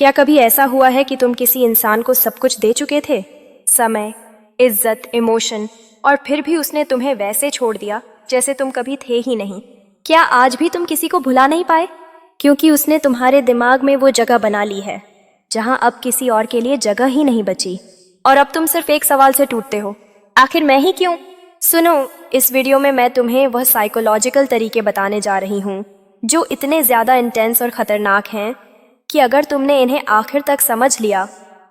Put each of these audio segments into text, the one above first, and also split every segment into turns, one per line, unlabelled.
क्या कभी ऐसा हुआ है कि तुम किसी इंसान को सब कुछ दे चुके थे, समय, इज्जत, इमोशन, और फिर भी उसने तुम्हें वैसे छोड़ दिया जैसे तुम कभी थे ही नहीं? क्या आज भी तुम किसी को भुला नहीं पाए, क्योंकि उसने तुम्हारे दिमाग में वो जगह बना ली है जहां अब किसी और के लिए जगह ही नहीं बची, और अब तुम सिर्फ एक सवाल से टूटते हो, आखिर मैं ही क्यों? सुनो, इस वीडियो में मैं तुम्हें वह साइकोलॉजिकल तरीके बताने जा रही हूँ जो इतने ज़्यादा इंटेंस और ख़तरनाक हैं कि अगर तुमने इन्हें आखिर तक समझ लिया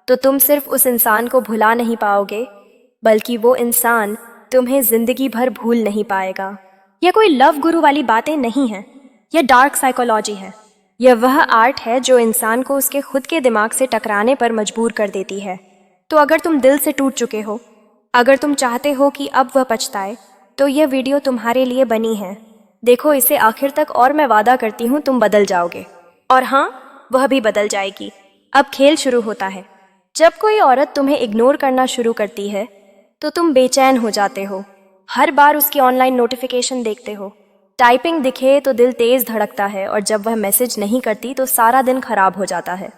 तो तुम सिर्फ उस इंसान को भुला नहीं पाओगे, बल्कि वो इंसान तुम्हें ज़िंदगी भर भूल नहीं पाएगा। यह कोई लव गुरु वाली बातें नहीं हैं, यह डार्क साइकोलॉजी है। यह वह आर्ट है जो इंसान को उसके खुद के दिमाग से टकराने पर मजबूर कर देती है। तो अगर तुम दिल से टूट चुके हो, अगर तुम चाहते हो कि अब वह पछताए, तो यह वीडियो तुम्हारे लिए बनी है। देखो इसे आखिर तक और मैं वादा करती हूँ तुम बदल जाओगे। और हाँ, वह भी बदल जाएगी। अब खेल शुरू होता है। जब कोई औरत तुम्हें इग्नोर करना शुरू करती है तो तुम बेचैन हो जाते हो। हर बार उसकी ऑनलाइन नोटिफिकेशन देखते हो, टाइपिंग दिखे तो दिल तेज धड़कता है, और जब वह मैसेज नहीं करती तो सारा दिन खराब हो जाता है।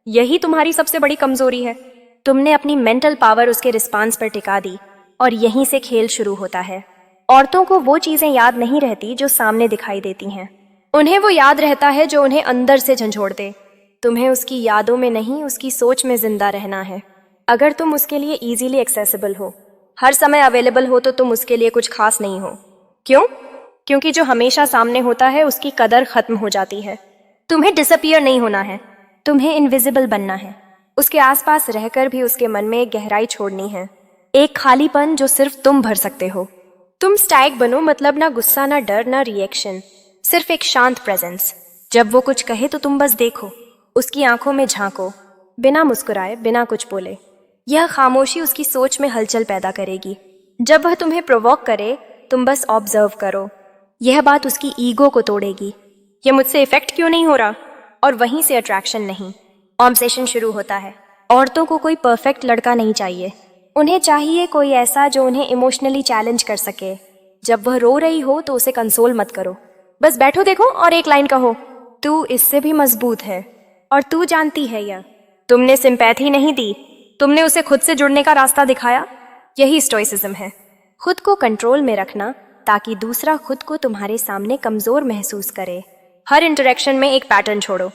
यही तुम्हारी सबसे बड़ी कमजोरी है। तुमने अपनी मेंटल पावर उसके रिस्पांस पर टिका दी, और यहीं से खेल शुरू होता है। औरतों को वो चीजें याद नहीं रहती जो सामने दिखाई देती हैं, उन्हें वो याद रहता है जो उन्हें अंदर से झंझोड़ दे। तुम्हें उसकी यादों में नहीं, उसकी सोच में जिंदा रहना है। अगर तुम उसके लिए इजीली एक्सेसिबल हो, हर समय अवेलेबल हो, तो तुम उसके लिए कुछ खास नहीं हो। क्यों? क्योंकि जो हमेशा सामने होता है उसकी कदर खत्म हो जाती है। तुम्हें डिसअपियर नहीं होना है, तुम्हें इनविजिबल बनना है। उसके आसपास रहकर भी उसके मन में एक गहराई छोड़नी है, एक खालीपन जो सिर्फ तुम भर सकते हो। तुम स्टैग बनो, मतलब ना गुस्सा, ना डर, ना रिएक्शन, सिर्फ एक शांत प्रेजेंस। जब वो कुछ कहे तो तुम बस देखो, उसकी आंखों में झांको, बिना मुस्कुराए, बिना कुछ बोले। यह खामोशी उसकी सोच में हलचल पैदा करेगी। जब वह तुम्हें प्रोवोक करे, तुम बस ऑब्जर्व करो। यह बात उसकी ईगो को तोड़ेगी। यह मुझसे इफेक्ट क्यों नहीं हो रहा? और वहीं से अट्रैक्शन नहीं, ऑब्सेशन शुरू होता है। औरतों को कोई परफेक्ट लड़का नहीं चाहिए, उन्हें चाहिए कोई ऐसा जो उन्हें इमोशनली चैलेंज कर सके। जब वह रो रही हो तो उसे कंसोल मत करो, बस बैठो, देखो और एक लाइन कहो, तू इससे भी मजबूत है और तू जानती है यह। तुमने सिंपैथी नहीं दी, तुमने उसे खुद से जुड़ने का रास्ता दिखाया। यही स्टोइसिज्म है, खुद को कंट्रोल में रखना ताकि दूसरा खुद को तुम्हारे सामने कमजोर महसूस करे। हर इंटरेक्शन में एक पैटर्न छोड़ो।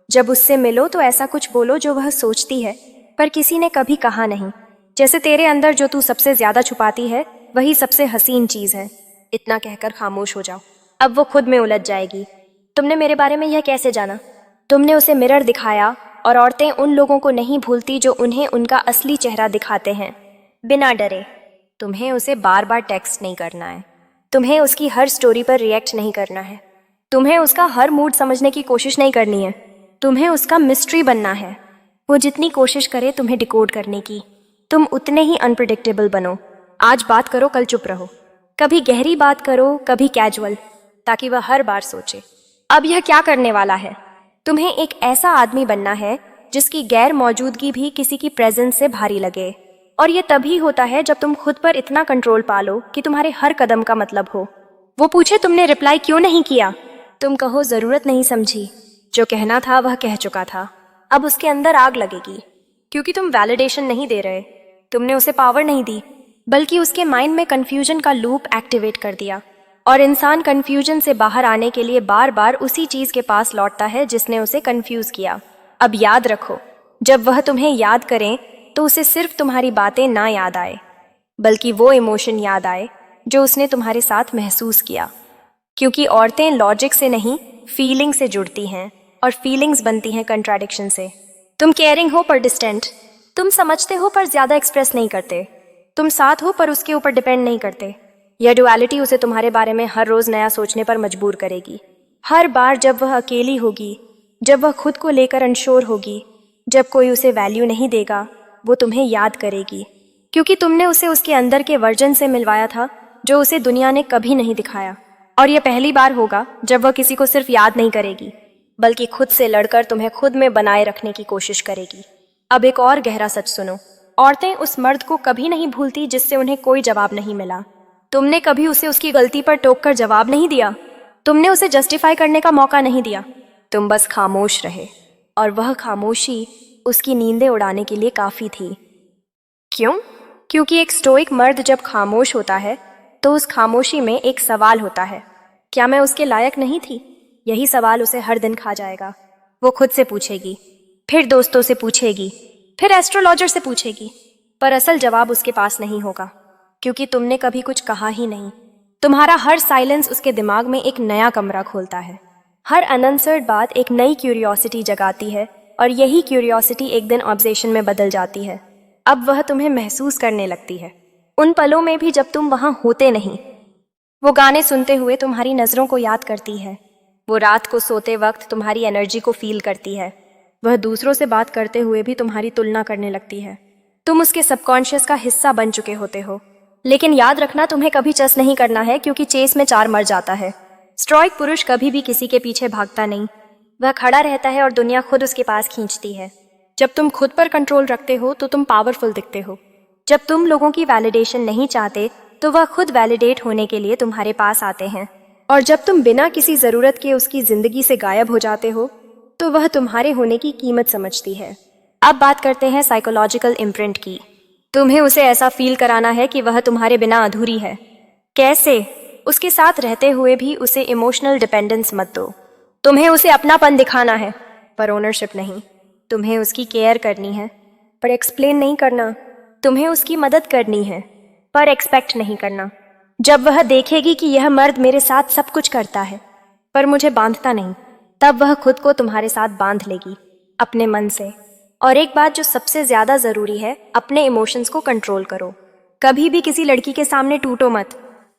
जब उससे मिलो तो ऐसा कुछ बोलो जो वह सोचती है पर किसी ने कभी कहा नहीं, जैसे तेरे अंदर जो तू सबसे ज्यादा छुपाती है वही सबसे हसीन चीज है। इतना कहकर खामोश हो जाओ। अब वो खुद में उलझ जाएगी। तुमने मेरे बारे में यह कैसे जाना? तुमने उसे मिरर दिखाया, और औरतें उन लोगों को नहीं भूलती जो उन्हें उनका असली चेहरा दिखाते हैं, बिना डरे। तुम्हें उसे बार बार टेक्स्ट नहीं करना है, तुम्हें उसकी हर स्टोरी पर रिएक्ट नहीं करना है, तुम्हें उसका हर मूड समझने की कोशिश नहीं करनी है, तुम्हें उसका मिस्ट्री बनना है। वो जितनी कोशिश करे तुम्हें डिकोड करने की, तुम उतने ही अनप्रिडिक्टेबल बनो। आज बात करो, कल चुप रहो। कभी गहरी बात करो, कभी कैजुअल, ताकि वह हर बार सोचे अब यह क्या करने वाला है। तुम्हें एक ऐसा आदमी बनना है जिसकी गैर मौजूदगी भी किसी की प्रेजेंस से भारी लगे, और यह तभी होता है जब तुम खुद पर इतना कंट्रोल पालो कि तुम्हारे हर कदम का मतलब हो। वो पूछे तुमने रिप्लाई क्यों नहीं किया, तुम कहो जरूरत नहीं समझी, जो कहना था वह कह चुका था। अब उसके अंदर आग लगेगी, क्योंकि तुम वैलिडेशन नहीं दे रहे। तुमने उसे पावर नहीं दी, बल्कि उसके माइंड में कंफ्यूजन का लूप एक्टिवेट कर दिया। और इंसान कंफ्यूजन से बाहर आने के लिए बार बार उसी चीज के पास लौटता है जिसने उसे कंफ्यूज किया। अब याद रखो, जब वह तुम्हें याद करें तो उसे सिर्फ तुम्हारी बातें ना याद आए, बल्कि वो इमोशन याद आए जो उसने तुम्हारे साथ महसूस किया। क्योंकि औरतें लॉजिक से नहीं, फीलिंग से जुड़ती हैं, और फीलिंग्स बनती हैं कंट्राडिक्शन से। तुम केयरिंग हो पर डिस्टेंट, तुम समझते हो पर ज्यादा एक्सप्रेस नहीं करते, तुम साथ हो पर उसके ऊपर डिपेंड नहीं करते। यह डुअलिटी उसे तुम्हारे बारे में हर रोज नया सोचने पर मजबूर करेगी। हर बार जब वह अकेली होगी, जब वह खुद को लेकर अनश्योर होगी, जब कोई उसे वैल्यू नहीं देगा, वो तुम्हें याद करेगी, क्योंकि तुमने उसे उसके अंदर के वर्जन से मिलवाया था जो उसे दुनिया ने कभी नहीं दिखाया। और यह पहली बार होगा जब वह किसी को सिर्फ याद नहीं करेगी, बल्कि खुद से लड़कर तुम्हें खुद में बनाए रखने की कोशिश करेगी। अब एक और गहरा सच सुनो, औरतें उस मर्द को कभी नहीं भूलती जिससे उन्हें कोई जवाब नहीं मिला। तुमने कभी उसे उसकी गलती पर टोककर जवाब नहीं दिया, तुमने उसे जस्टिफाई करने का मौका नहीं दिया, तुम बस खामोश रहे। और वह खामोशी उसकी नींदें उड़ाने के लिए काफ़ी थी। क्यों? क्योंकि एक स्टोइक मर्द जब खामोश होता है तो उस खामोशी में एक सवाल होता है, क्या मैं उसके लायक नहीं थी? यही सवाल उसे हर दिन खा जाएगा। वो खुद से पूछेगी, फिर दोस्तों से पूछेगी, फिर एस्ट्रोलॉजर से पूछेगी, पर असल जवाब उसके पास नहीं होगा, क्योंकि तुमने कभी कुछ कहा ही नहीं। तुम्हारा हर साइलेंस उसके दिमाग में एक नया कमरा खोलता है। हर अनआंसर्ड बात एक नई क्यूरियोसिटी जगाती है, और यही क्यूरियोसिटी एक दिन ऑब्जेशन में बदल जाती है। अब वह तुम्हें महसूस करने लगती है, उन पलों में भी जब तुम वहां होते नहीं। वो गाने सुनते हुए तुम्हारी नज़रों को याद करती है। वो रात को सोते वक्त तुम्हारी एनर्जी को फील करती है। वह दूसरों से बात करते हुए भी तुम्हारी तुलना करने लगती है। तुम उसके सबकॉन्शियस का हिस्सा बन चुके होते हो। लेकिन याद रखना, तुम्हें कभी चस नहीं करना है, क्योंकि चेस में 4 मर जाता है। स्ट्रॉइक पुरुष कभी भी किसी के पीछे भागता नहीं। वह खड़ा रहता है और दुनिया खुद उसके पास खींचती है। जब तुम खुद पर कंट्रोल रखते हो तो तुम पावरफुल दिखते हो। जब तुम लोगों की वैलिडेशन नहीं चाहते तो वह खुद वैलिडेट होने के लिए तुम्हारे पास आते हैं। और जब तुम बिना किसी ज़रूरत के उसकी ज़िंदगी से गायब हो जाते हो तो वह तुम्हारे होने की कीमत समझती है। अब बात करते हैं साइकोलॉजिकल इम्प्रिंट की। तुम्हें उसे ऐसा फील कराना है कि वह तुम्हारे बिना अधूरी है। कैसे? उसके साथ रहते हुए भी उसे इमोशनल डिपेंडेंस मत दो। तुम्हें उसे अपनापन दिखाना है, पर ओनरशिप नहीं। तुम्हें उसकी केयर करनी है, पर एक्सप्लेन नहीं करना। तुम्हें उसकी मदद करनी है, पर एक्सपेक्ट नहीं करना। जब वह देखेगी कि यह मर्द मेरे साथ सब कुछ करता है पर मुझे बांधता नहीं, तब वह खुद को तुम्हारे साथ बांध लेगी, अपने मन से। और एक बात जो सबसे ज्यादा जरूरी है, अपने इमोशंस को कंट्रोल करो। कभी भी किसी लड़की के सामने टूटो मत,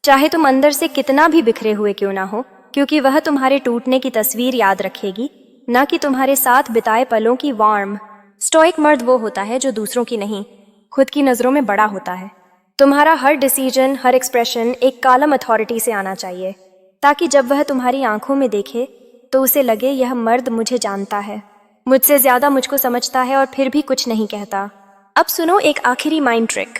चाहे तुम अंदर से कितना भी बिखरे हुए क्यों ना हो, क्योंकि वह तुम्हारे टूटने की तस्वीर याद रखेगी, ना कि तुम्हारे साथ बिताए पलों की वार्म। स्टोइक मर्द वो होता है जो दूसरों की नहीं, खुद की नजरों में बड़ा होता है। तुम्हारा हर डिसीजन, हर एक्सप्रेशन एक कालम अथॉरिटी से आना चाहिए, ताकि जब वह तुम्हारी आंखों में देखे तो उसे लगे यह मर्द मुझे जानता है, मुझसे ज्यादा मुझको समझता है और फिर भी कुछ नहीं कहता। अब सुनो एक आखिरी माइंड ट्रिक।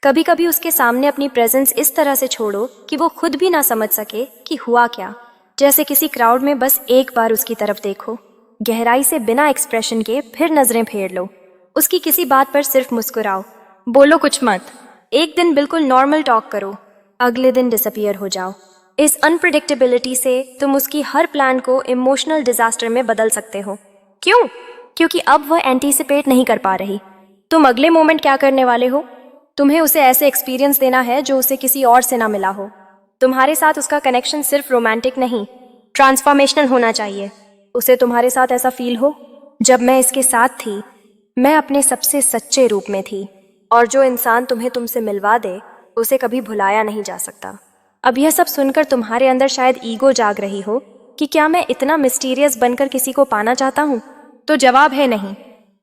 कभी कभी उसके सामने अपनी प्रेजेंस इस तरह से छोड़ो कि वो खुद भी ना समझ सके कि हुआ क्या। जैसे किसी क्राउड में बस एक बार उसकी तरफ देखो, गहराई से, बिना एक्सप्रेशन के, फिर नजरें फेर लो। उसकी किसी बात पर सिर्फ मुस्कुराओ, बोलो कुछ मत। एक दिन बिल्कुल नॉर्मल टॉक करो, अगले दिन डिसअपियर हो जाओ। इस अनप्रिडिक्टेबिलिटी से तुम उसकी हर प्लान को इमोशनल डिजास्टर में बदल सकते हो। क्यों? क्योंकि अब वह एंटीसिपेट नहीं कर पा रही तुम अगले मोमेंट क्या करने वाले हो। तुम्हें उसे ऐसे एक्सपीरियंस देना है जो उसे किसी और से ना मिला हो। तुम्हारे साथ उसका कनेक्शन सिर्फ रोमांटिक नहीं, ट्रांसफॉर्मेशनल होना चाहिए। उसे तुम्हारे साथ ऐसा फील हो, जब मैं इसके साथ थी मैं अपने सबसे सच्चे रूप में थी, और जो इंसान तुम्हें तुमसे मिलवा दे उसे कभी भुलाया नहीं जा सकता। अब यह सब सुनकर तुम्हारे अंदर शायद ईगो जाग रही हो कि क्या मैं इतना मिस्टीरियस बनकर किसी को पाना चाहता हूँ? तो जवाब है नहीं।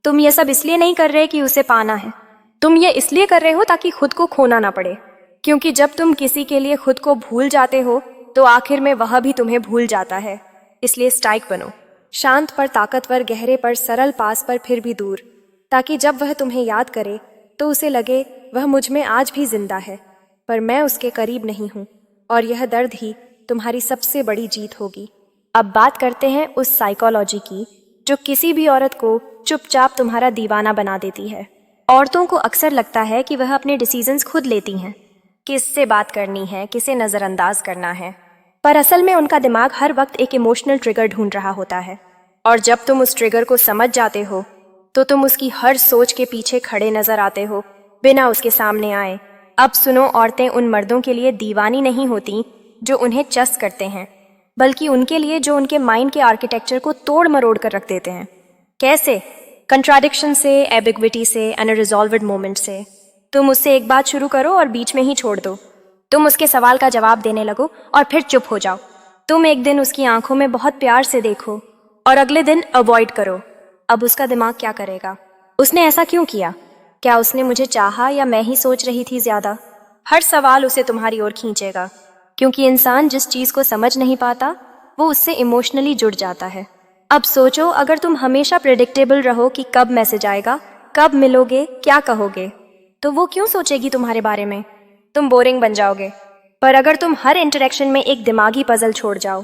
तुम ये सब इसलिए नहीं कर रहे कि उसे पाना है, तुम ये इसलिए कर रहे हो ताकि खुद को खोना ना पड़े। क्योंकि जब तुम किसी के लिए खुद को भूल जाते हो तो आखिर में वह भी तुम्हें भूल जाता है। इसलिए स्ट्राइक बनो, शांत पर ताकतवर, गहरे पर सरल, पास पर फिर भी दूर, ताकि जब वह तुम्हें याद करे तो उसे लगे वह मुझ में आज भी जिंदा है, पर मैं उसके करीब नहीं हूँ। और यह दर्द ही तुम्हारी सबसे बड़ी जीत होगी। अब बात करते हैं उस साइकोलॉजी की जो किसी भी औरत को चुपचाप तुम्हारा दीवाना बना देती है। औरतों को अक्सर लगता है कि वह अपने डिसीजंस खुद लेती हैं, किससे बात करनी है, किसे नज़रअंदाज करना है, पर असल में उनका दिमाग हर वक्त एक इमोशनल ट्रिगर ढूंढ रहा होता है। और जब तुम उस ट्रिगर को समझ जाते हो तो तुम उसकी हर सोच के पीछे खड़े नजर आते हो, बिना उसके सामने आए। अब सुनो, औरतें उन मर्दों के लिए दीवानी नहीं होती जो उन्हें चस करते हैं, बल्कि उनके लिए जो उनके माइंड के आर्किटेक्चर को तोड़ मरोड़ कर रख देते हैं। कैसे? कंट्राडिक्शन से, एबिग्विटी से, अनरिजॉल्वड मोमेंट से। तुम उससे एक बात शुरू करो और बीच में ही छोड़ दो। तुम उसके सवाल का जवाब देने लगो और फिर चुप हो जाओ। तुम एक दिन उसकी आंखों में बहुत प्यार से देखो और अगले दिन अवॉइड करो। अब उसका दिमाग क्या करेगा? उसने ऐसा क्यों किया? क्या उसने मुझे चाहा या मैं ही सोच रही थी ज्यादा? हर सवाल उसे तुम्हारी ओर खींचेगा, क्योंकि इंसान जिस चीज को समझ नहीं पाता वो उससे इमोशनली जुड़ जाता है। अब सोचो, अगर तुम हमेशा प्रेडिक्टेबल रहो कि कब मैसेज आएगा, कब मिलोगे, क्या कहोगे, तो वो क्यों सोचेगी तुम्हारे बारे में? तुम बोरिंग बन जाओगे। पर अगर तुम हर इंटरेक्शन में एक दिमागी पजल छोड़ जाओ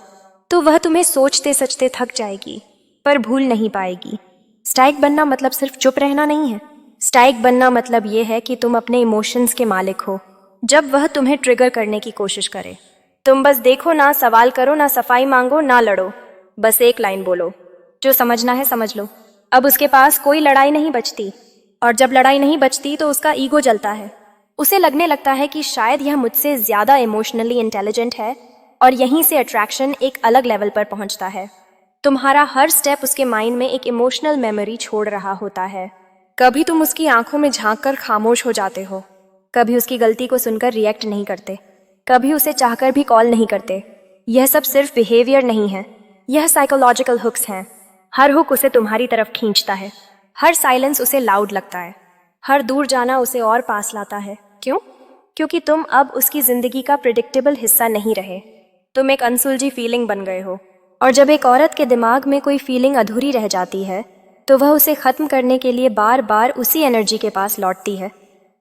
तो वह तुम्हें सोचते सचते थक जाएगी, पर भूल नहीं पाएगी। स्टाइक बनना मतलब सिर्फ चुप रहना नहीं है। स्टाइक बनना मतलब ये है कि तुम अपने इमोशंस के मालिक हो जब वह तुम्हें ट्रिगर करने की कोशिश करे। तुम बस देखो, ना सवाल करो, ना सफाई मांगो, ना लड़ो, बस एक लाइन बोलो, जो समझना है समझ लो। अब उसके पास कोई लड़ाई नहीं बचती, और जब लड़ाई नहीं बचती तो उसका ईगो जलता है। उसे लगने लगता है कि शायद यह मुझसे ज्यादा इमोशनली इंटेलिजेंट है, और यहीं से अट्रैक्शन एक अलग लेवल पर पहुंचता है। तुम्हारा हर स्टेप उसके माइंड में एक इमोशनल मेमोरी छोड़ रहा होता है। कभी तुम उसकी आंखों में झांक कर खामोश हो जाते हो, कभी उसकी गलती को सुनकर रिएक्ट नहीं करते, कभी उसे चाहकर भी कॉल नहीं करते। यह सब सिर्फ बिहेवियर नहीं है, यह साइकोलॉजिकल हुक्स हैं। हर हुक उसे तुम्हारी तरफ खींचता है, हर साइलेंस उसे लाउड लगता है, हर दूर जाना उसे और पास लाता है। क्यों? क्योंकि तुम अब उसकी जिंदगी का प्रिडिक्टेबल हिस्सा नहीं रहे। तुम एक अनसुलझी फीलिंग बन गए हो, और जब एक औरत के दिमाग में कोई फीलिंग अधूरी रह जाती है तो वह उसे खत्म करने के लिए बार बार उसी एनर्जी के पास लौटती है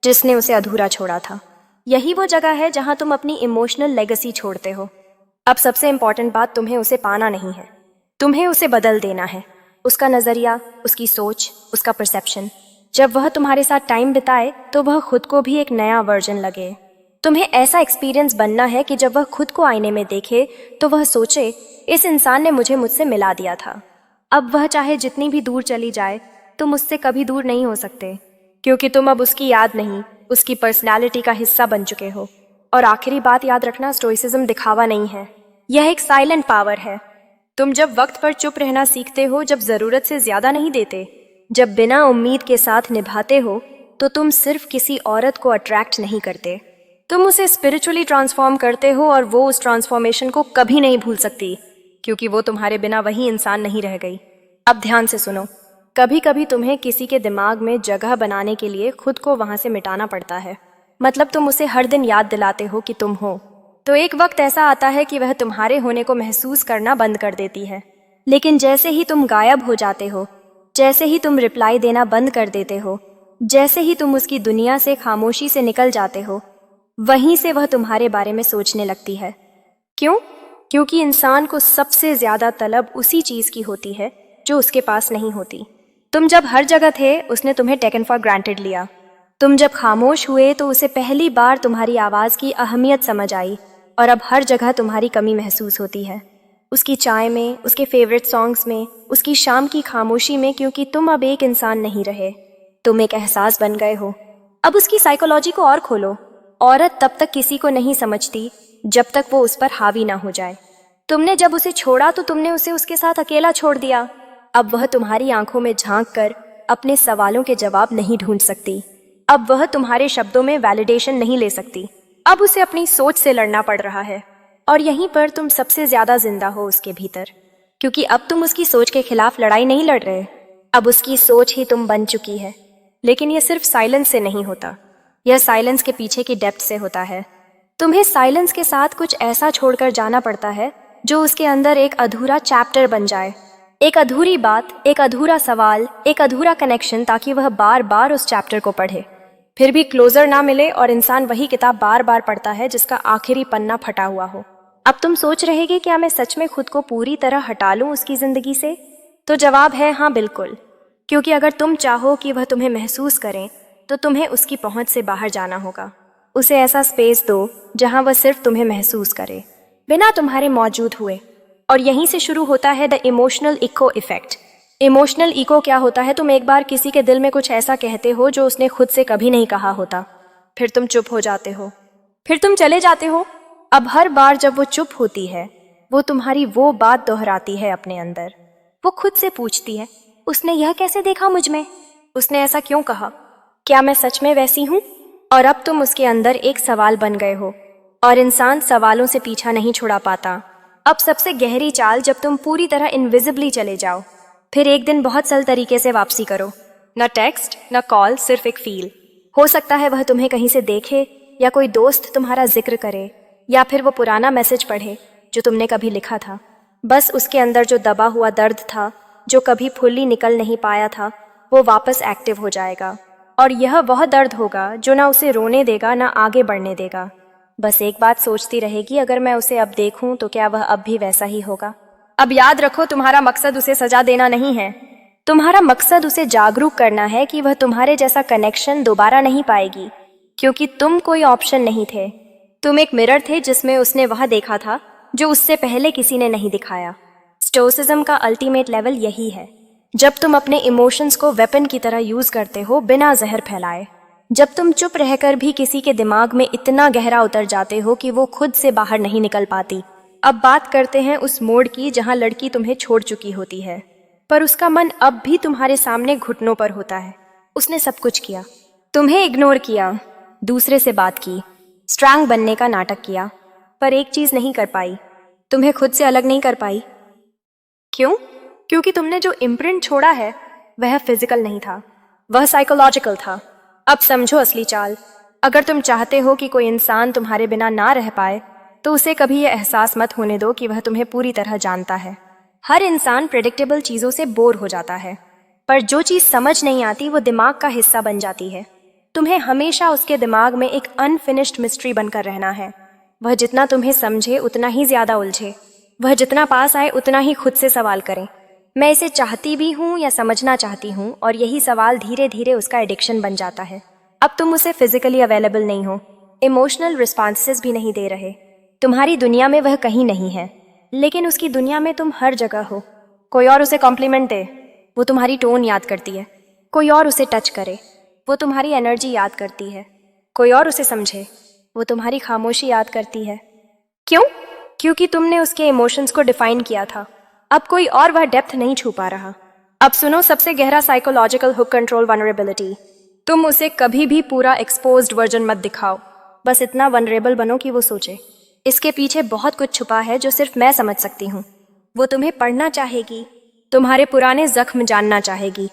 जिसने उसे अधूरा छोड़ा था। यही वो जगह है जहां तुम अपनी इमोशनल लेगेसी छोड़ते हो। अब सबसे इंपॉर्टेंट बात, तुम्हें उसे पाना नहीं है, तुम्हें उसे बदल देना है। उसका नजरिया, उसकी सोच, उसका परसेप्शन। जब वह तुम्हारे साथ टाइम बिताए तो वह खुद को भी एक नया वर्जन लगे। तुम्हें ऐसा एक्सपीरियंस बनना है कि जब वह खुद को आईने में देखे तो वह सोचे, इस इंसान ने मुझसे मिला दिया था। अब वह चाहे जितनी भी दूर चली जाए, तुम उससे कभी दूर नहीं हो सकते, क्योंकि तुम अब उसकी याद नहीं, उसकी पर्सनैलिटी का हिस्सा बन चुके हो। और आखिरी बात याद रखना, स्टोइसिज्म दिखावा नहीं है, यह एक साइलेंट पावर है। तुम जब वक्त पर चुप रहना सीखते हो, जब जरूरत से ज्यादा नहीं देते, जब बिना उम्मीद के साथ निभाते हो, तो तुम सिर्फ किसी औरत को अट्रैक्ट नहीं करते, तुम उसे स्पिरिचुअली ट्रांसफॉर्म करते हो, और वो उस ट्रांसफॉर्मेशन को कभी नहीं भूल सकती, क्योंकि वो तुम्हारे बिना वही इंसान नहीं रह गई। अब ध्यान से सुनो, कभी कभी तुम्हें किसी के दिमाग में जगह बनाने के लिए खुद को वहां से मिटाना पड़ता है। मतलब तुम उसे हर दिन याद दिलाते हो कि तुम हो, तो एक वक्त ऐसा आता है कि वह तुम्हारे होने को महसूस करना बंद कर देती है। लेकिन जैसे ही तुम गायब हो जाते हो, जैसे ही तुम रिप्लाई देना बंद कर देते हो, जैसे ही तुम उसकी दुनिया से खामोशी से निकल जाते हो, वहीं से वह तुम्हारे बारे में सोचने लगती है। क्यों? क्योंकि इंसान को सबसे ज्यादा तलब उसी चीज की होती है जो उसके पास नहीं होती। तुम जब हर जगह थे, उसने तुम्हें टेकन फॉर ग्रांटेड लिया। तुम जब खामोश हुए तो उसे पहली बार तुम्हारी आवाज की अहमियत समझ आई, और अब हर जगह तुम्हारी कमी महसूस होती है। उसकी चाय में, उसके फेवरेट सॉन्ग्स में, उसकी शाम की खामोशी में, क्योंकि तुम अब एक इंसान नहीं रहे, तुम एक एहसास बन गए हो। अब उसकी साइकोलॉजी को और खोलो। औरत तब तक किसी को नहीं समझती जब तक वो उस पर हावी ना हो जाए। तुमने जब उसे छोड़ा तो तुमने उसे उसके साथ अकेला छोड़ दिया। अब वह तुम्हारी आंखों में झांक कर अपने सवालों के जवाब नहीं ढूंढ सकती। अब वह तुम्हारे शब्दों में वैलिडेशन नहीं ले सकती। अब उसे अपनी सोच से लड़ना पड़ रहा है, और यहीं पर तुम सबसे ज्यादा जिंदा हो उसके भीतर, क्योंकि अब तुम उसकी सोच के खिलाफ लड़ाई नहीं लड़ रहे, अब उसकी सोच ही तुम बन चुकी है। लेकिन यह सिर्फ साइलेंस से नहीं होता, यह साइलेंस के पीछे की डेप्थ से होता है। तुम्हें साइलेंस के साथ कुछ ऐसा छोड़कर जाना पड़ता है जो उसके अंदर एक अधूरा चैप्टर बन जाए, एक अधूरी बात, एक अधूरा सवाल, एक अधूरा कनेक्शन, ताकि वह बार बार उस चैप्टर को पढ़े, फिर भी क्लोजर ना मिले, और इंसान वही किताब बार बार पढ़ता है जिसका आखिरी पन्ना फटा हुआ हो। अब तुम सोच रहे कि क्या मैं सच में खुद को पूरी तरह हटा लूं उसकी जिंदगी से? तो जवाब है हाँ, बिल्कुल। क्योंकि अगर तुम चाहो कि वह तुम्हें महसूस करें तो तुम्हें उसकी पहुंच से बाहर जाना होगा। उसे ऐसा स्पेस दो जहां वह सिर्फ तुम्हें महसूस करे, बिना तुम्हारे मौजूद हुए। और यहीं से शुरू होता है the emotional echo effect. Emotional echo क्या होता है? तुम एक बार किसी के दिल में कुछ ऐसा कहते हो जो उसने खुद से कभी नहीं कहा होता, फिर तुम चुप हो जाते हो, फिर तुम चले जाते हो। अब हर बार जब वो चुप होती है, वो तुम्हारी वो बात दोहराती है अपने अंदर। वो खुद से पूछती है, उसने यह कैसे देखा मुझ में? उसने ऐसा क्यों कहा? क्या मैं सच में वैसी हूँ? और अब तुम उसके अंदर एक सवाल बन गए हो, और इंसान सवालों से पीछा नहीं छुड़ा पाता। अब सबसे गहरी चाल, जब तुम पूरी तरह इनविजिबली चले जाओ, फिर एक दिन बहुत सरल तरीके से वापसी करो। न टेक्स्ट, न कॉल, सिर्फ एक फील। हो सकता है वह तुम्हें कहीं से देखे, या कोई दोस्त तुम्हारा जिक्र करे, या फिर वो पुराना मैसेज पढ़े जो तुमने कभी लिखा था। बस उसके अंदर जो दबा हुआ दर्द था, जो कभी फुल्ली निकल नहीं पाया था, वो वापस एक्टिव हो जाएगा। और यह वह दर्द होगा जो ना उसे रोने देगा, ना आगे बढ़ने देगा। बस एक बात सोचती रहेगी, अगर मैं उसे अब देखूं तो क्या वह अब भी वैसा ही होगा? अब याद रखो, तुम्हारा मकसद उसे सजा देना नहीं है, तुम्हारा मकसद उसे जागरूक करना है कि वह तुम्हारे जैसा कनेक्शन दोबारा नहीं पाएगी, क्योंकि तुम कोई ऑप्शन नहीं थे। तुम एक मिरर थे जिसमें उसने वह देखा था जो उससे पहले किसी ने नहीं दिखाया। स्टोइसिज्म का अल्टीमेट लेवल यही है, जब तुम अपने इमोशंस को वेपन की तरह यूज करते हो बिना जहर फैलाए। जब तुम चुप रहकर भी किसी के दिमाग में इतना गहरा उतर जाते हो कि वो खुद से बाहर नहीं निकल पाती। अब बात करते हैं उस मोड़ की जहां लड़की तुम्हें छोड़ चुकी होती है, पर उसका मन अब भी तुम्हारे सामने घुटनों पर होता है। उसने सब कुछ किया, तुम्हें इग्नोर किया, दूसरे से बात की, स्ट्रांग बनने का नाटक किया, पर एक चीज नहीं कर पाई, तुम्हें खुद से अलग नहीं कर पाई। क्यों? क्योंकि तुमने जो इम्प्रिंट छोड़ा है वह फिजिकल नहीं था, वह साइकोलॉजिकल था। अब समझो असली चाल। अगर तुम चाहते हो कि कोई इंसान तुम्हारे बिना ना रह पाए, तो उसे कभी यह एहसास मत होने दो कि वह तुम्हें पूरी तरह जानता है। हर इंसान प्रेडिक्टेबल चीजों से बोर हो जाता है, पर जो चीज समझ नहीं आती वो दिमाग का हिस्सा बन जाती है। तुम्हें हमेशा उसके दिमाग में एक अनफिनिश्ड मिस्ट्री बनकर रहना है। वह जितना तुम्हें समझे उतना ही ज्यादा उलझे, वह जितना पास आए उतना ही खुद से सवाल करें, मैं इसे चाहती भी हूँ या समझना चाहती हूँ, और यही सवाल धीरे धीरे उसका एडिक्शन बन जाता है। अब तुम उसे फिजिकली अवेलेबल नहीं हो, इमोशनल रिस्पॉन्सेस भी नहीं दे रहे। तुम्हारी दुनिया में वह कहीं नहीं है, लेकिन उसकी दुनिया में तुम हर जगह हो। कोई और उसे कॉम्प्लीमेंट दे, वो तुम्हारी टोन याद करती है। कोई और उसे टच करे, वो तुम्हारी एनर्जी याद करती है। कोई और उसे समझे, वो तुम्हारी खामोशी याद करती है। क्यों? क्योंकि तुमने उसके इमोशंस को डिफाइन किया था। अब कोई और वह डेप्थ नहीं छू पा रहा। अब सुनो सबसे गहरा साइकोलॉजिकल हुक कंट्रोल वनरेबिलिटी। तुम उसे कभी भी पूरा एक्सपोज्ड वर्जन मत दिखाओ, बस इतना वनरेबल बनो कि वो सोचे इसके पीछे बहुत कुछ छुपा है जो सिर्फ मैं समझ सकती हूँ। वो तुम्हें पढ़ना चाहेगी, तुम्हारे पुराने जख्म जानना चाहेगी,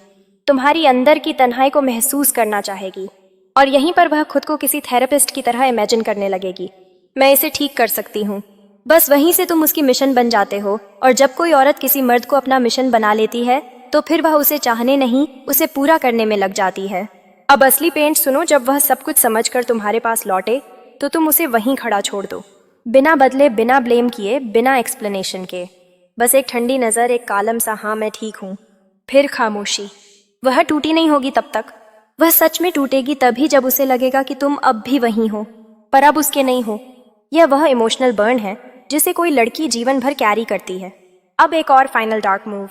तुम्हारी अंदर की तन्हाई को महसूस करना चाहेगी, और यहीं पर वह खुद को किसी थेरेपिस्ट की तरह इमेजिन करने लगेगी, मैं इसे ठीक कर सकती हूँ। बस वहीं से तुम उसकी मिशन बन जाते हो। और जब कोई औरत किसी मर्द को अपना मिशन बना लेती है, तो फिर वह उसे चाहने नहीं, उसे पूरा करने में लग जाती है। अब असली पेंट सुनो। जब वह सब कुछ समझकर तुम्हारे पास लौटे, तो तुम उसे वहीं खड़ा छोड़ दो, बिना बदले, बिना ब्लेम किए, बिना एक्सप्लेनेशन के। बस एक ठंडी नजर, एक कालम सा हाँ मैं ठीक हूँ, फिर खामोशी। वह टूटी नहीं होगी तब तक। वह सच में टूटेगी तभी जब उसे लगेगा कि तुम अब भी वहीं हो, पर अब उसके नहीं हो। यह वह इमोशनल बर्न है जिसे कोई लड़की जीवन भर कैरी करती है। अब एक और फाइनल डार्क मूव,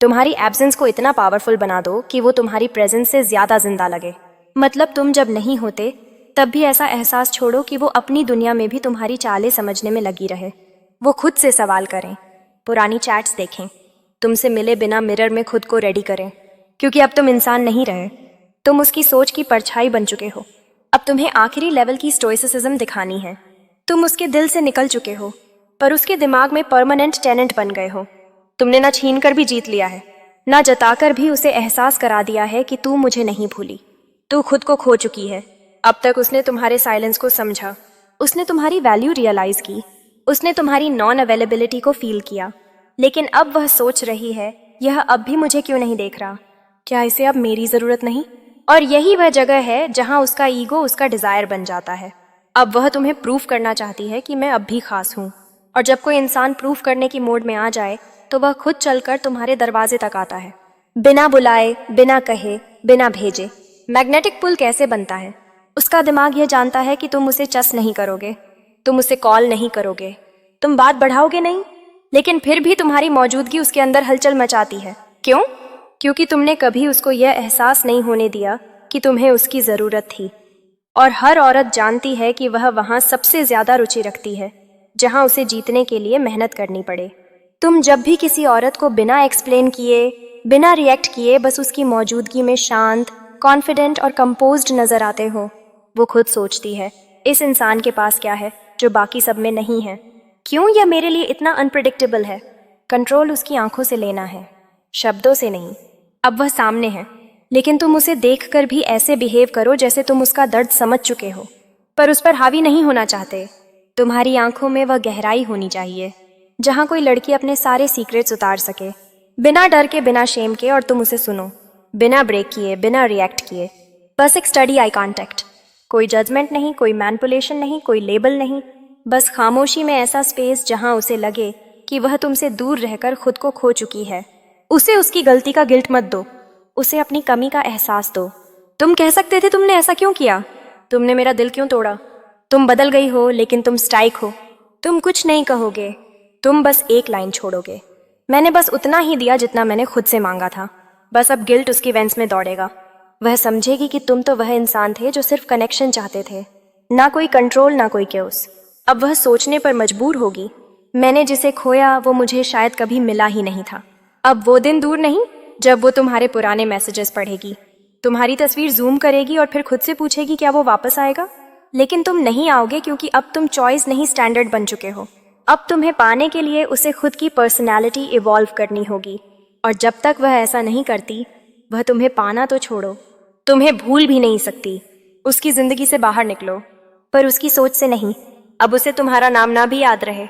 तुम्हारी एब्सेंस को इतना पावरफुल बना दो कि वो तुम्हारी प्रेजेंस से ज्यादा जिंदा लगे। मतलब तुम जब नहीं होते तब भी ऐसा एहसास छोड़ो कि वो अपनी दुनिया में भी तुम्हारी चालें समझने में लगी रहे। वो खुद से सवाल करें, पुरानी चैट्स देखें, तुमसे मिले बिना मिरर में खुद को रेडी करें, क्योंकि अब तुम इंसान नहीं रहे, तुम उसकी सोच की परछाई बन चुके हो। अब तुम्हें आखिरी लेवल की स्टोइसिज्म दिखानी है। तुम उसके दिल से निकल चुके हो, पर उसके दिमाग में परमानेंट टेनेंट बन गए हो। तुमने ना छीन कर भी जीत लिया है, ना जताकर भी उसे एहसास करा दिया है कि तू मुझे नहीं भूली। तू खुद को खो चुकी है। अब तक उसने तुम्हारे साइलेंस को समझा, उसने तुम्हारी वैल्यू रियलाइज की, उसने तुम्हारी नॉन अवेलेबिलिटी को फील किया, लेकिन अब वह सोच रही है, यह अब भी मुझे क्यों नहीं देख रहा? क्या इसे अब मेरी जरूरत नहीं? और यही वह जगह है जहां उसका ईगो उसका डिजायर बन जाता है। अब वह तुम्हें प्रूफ करना चाहती है कि मैं अब भी खास हूँ। और जब कोई इंसान प्रूफ करने की मोड में आ जाए, तो वह खुद चलकर तुम्हारे दरवाजे तक आता है, बिना बुलाए, बिना कहे, बिना भेजे। मैग्नेटिक पुल कैसे बनता है? उसका दिमाग यह जानता है कि तुम उसे चस नहीं करोगे, तुम उसे कॉल नहीं करोगे, तुम बात बढ़ाओगे नहीं, लेकिन फिर भी तुम्हारी मौजूदगी उसके अंदर हलचल मचाती है। क्यों? क्योंकि तुमने कभी उसको यह एहसास नहीं होने दिया कि तुम्हें उसकी जरूरत थी। और हर औरत जानती है कि वह वहां सबसे ज्यादा रुचि रखती है जहां उसे जीतने के लिए मेहनत करनी पड़े। तुम जब भी किसी औरत को बिना एक्सप्लेन किए, बिना रिएक्ट किए, बस उसकी मौजूदगी में शांत, कॉन्फिडेंट और कंपोज्ड नजर आते हो, वो खुद सोचती है, इस इंसान के पास क्या है जो बाकी सब में नहीं है? क्यों यह मेरे लिए इतना अनप्रिडिक्टेबल है? कंट्रोल उसकी आंखों से लेना है, शब्दों से नहीं। अब वह सामने है, लेकिन तुम उसे देखकर भी ऐसे बिहेव करो जैसे तुम उसका दर्द समझ चुके हो, पर उस पर हावी नहीं होना चाहते। तुम्हारी आंखों में वह गहराई होनी चाहिए जहां कोई लड़की अपने सारे सीक्रेट्स उतार सके, बिना डर के, बिना शेम के, और तुम उसे सुनो, बिना ब्रेक किए, बिना रिएक्ट किए। बस एक स्टडी आई कांटेक्ट, कोई जजमेंट नहीं, कोई मैनिपुलेशन नहीं, कोई लेबल नहीं, बस खामोशी में ऐसा स्पेस जहां उसे लगे कि वह तुमसे दूर रहकर खुद को खो चुकी है। उसे उसकी गलती का गिल्ट मत दो, उसे अपनी कमी का एहसास दो। तुम कह सकते थे तुमने ऐसा क्यों किया, तुमने मेरा दिल क्यों तोड़ा। तुम बदल गई हो लेकिन तुम स्ट्राइक हो। तुम कुछ नहीं कहोगे, तुम बस एक लाइन छोड़ोगे। मैंने बस उतना ही दिया जितना मैंने खुद से मांगा था। बस अब गिल्ट उसकी वेंस में दौड़ेगा। वह समझेगी कि तुम तो वह इंसान थे जो सिर्फ कनेक्शन चाहते थे, ना कोई कंट्रोल ना कोई क्योस। अब वह सोचने पर मजबूर होगी, मैंने जिसे खोया वो मुझे शायद कभी मिला ही नहीं था। अब वो दिन दूर नहीं जब वो तुम्हारे पुराने मैसेजेस पढ़ेगी, तुम्हारी तस्वीर जूम करेगी और फिर खुद से पूछेगी क्या वो वापस आएगा। लेकिन तुम नहीं आओगे क्योंकि अब तुम चॉइस नहीं स्टैंडर्ड बन चुके हो। अब तुम्हें पाने के लिए उसे खुद की पर्सनालिटी इवॉल्व करनी होगी, और जब तक वह ऐसा नहीं करती वह तुम्हें पाना तो छोड़ो, तुम्हें भूल भी नहीं सकती। उसकी जिंदगी से बाहर निकलो, पर उसकी सोच से नहीं। अब उसे तुम्हारा नाम ना भी याद रहे,